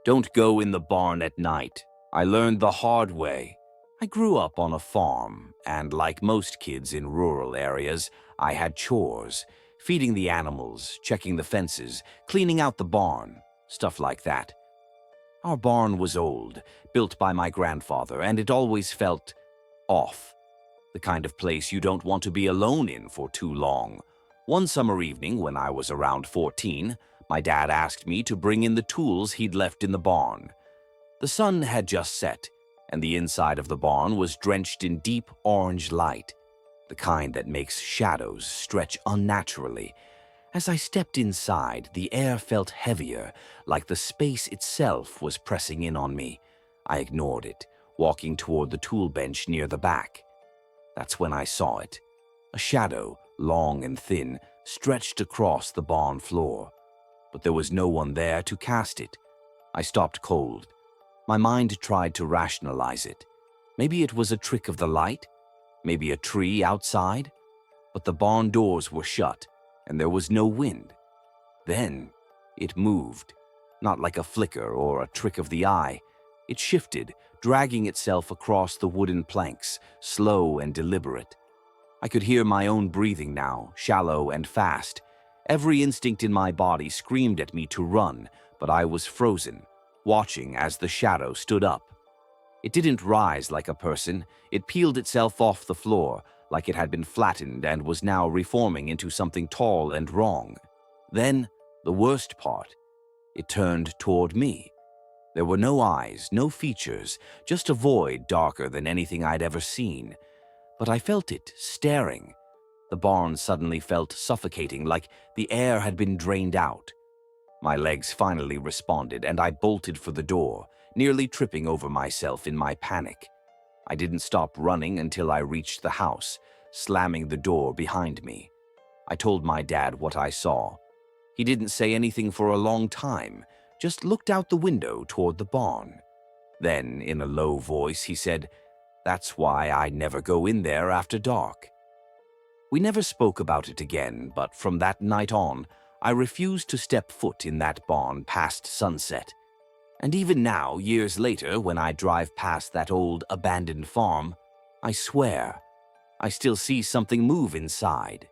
Don't go in the barn at night. I learned the hard way. I grew up on a farm, and like most kids in rural areas, I had chores, feeding the animals, checking the fences, cleaning out the barn, stuff like that. Our barn was old, built by my grandfather, and it always felt off. The kind of place you don't want to be alone in for too long. One summer evening, when I was around 14, my dad asked me to bring in the tools he'd left in the barn. The sun had just set, and the inside of the barn was drenched in deep orange light, the kind that makes shadows stretch unnaturally. As I stepped inside, the air felt heavier, like the space itself was pressing in on me. I ignored it, walking toward the tool bench near the back. That's when I saw it. A shadow, long and thin, stretched across the barn floor. But there was no one there to cast it. I stopped cold. My mind tried to rationalize it. Maybe it was a trick of the light, maybe a tree outside. But the barn doors were shut, and there was no wind. Then it moved, not like a flicker or a trick of the eye. It shifted, dragging itself across the wooden planks, slow and deliberate. I could hear my own breathing now, shallow and fast. Every instinct in my body screamed at me to run, but I was frozen, watching as the shadow stood up. It didn't rise like a person. It peeled itself off the floor, like it had been flattened and was now reforming into something tall and wrong. Then, the worst part, it turned toward me. There were no eyes, no features, just a void darker than anything I'd ever seen. But I felt it, staring. The barn suddenly felt suffocating, like the air had been drained out. My legs finally responded, and I bolted for the door, nearly tripping over myself in my panic. I didn't stop running until I reached the house, slamming the door behind me. I told my dad what I saw. He didn't say anything for a long time, just looked out the window toward the barn. Then, in a low voice, he said, "That's why I never go in there after dark." We never spoke about it again, but from that night on, I refused to step foot in that barn past sunset. And even now, years later, when I drive past that old abandoned farm, I swear, I still see something move inside.